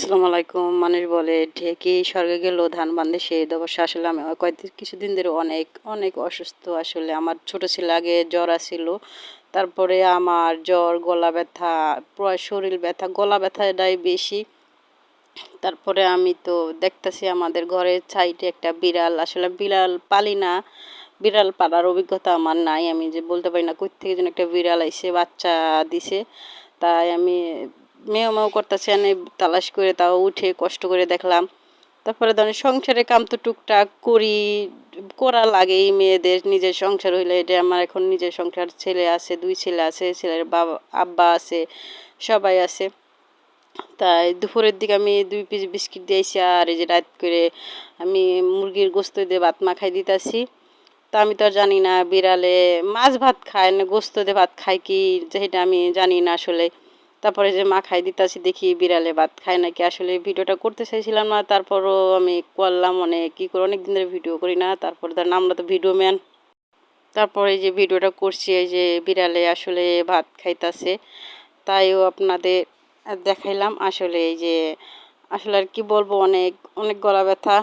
আসসালামু আলাইকুম। মানুষ বলে ঢেকি স্বর্গে গেল ধান বান্ধে সেই অবশ্য আসলে আমি কিছুদিন ধরে অনেক অনেক অসুস্থ। আসলে আমার ছোট ছেলে আগে জ্বর আছিল, তারপরে আমার জ্বর, গলা ব্যথা, পুরো শরীর ব্যথা, গলা ব্যথাটাই বেশি। তারপরে আমি তো দেখতেছি আমাদের ঘরের সাইডে একটা বিড়াল, আসলে বিড়াল পালি না, বিড়াল পালার অভিজ্ঞতা আমার নাই। আমি যে বলতে পারি না কই থেকে যেন একটা বিড়াল আইছে বাচ্চা দিছে। তাই আমি মেও মেও করতেছে, এনে তালাশ করে তাও উঠে কষ্ট করে দেখলাম। তারপরে ধরেন সংসারে কাম তো টুকটাক করি, করা লাগেই মেয়েদের। নিজের সংসার হইলে, এটা আমার এখন নিজের সংসার, ছেলে আছে, 2 ছেলে আছে, ছেলের বাবা আব্বা আছে, সবাই আছে। তাই দুপুরের দিকে আমি 2 পিস বিস্কিট দিয়েছি, আর এই যে রাত করে আমি মুরগির গোস্ত দিয়ে ভাত মাখাই দিতেছি। তা আমি তো আর জানি না বিড়ালে মাছ ভাত খায় না গোস্ত দিয়ে ভাত খায় কি, যেটা আমি জানি না আসলে। তারপরে যে মাখাই দিতেছি দেখি বিড়ালে ভাত খায় নাকি। আসলে ভিডিওটা করতে চাইছিলাম না, তারপরও আমি করলাম। অনেক কী করে, অনেক দিন ধরে ভিডিও করি না। তারপরে ধরেন আমরা তো ভিডিও ম্যান, তারপরে এই যে ভিডিওটা করছি, এই যে বিড়ালে আসলে ভাত খাইতাছে, তাইও আপনাদের দেখাইলাম। আসলে এই যে আসলে আর কি বলবো, অনেক অনেক গলা ব্যথা।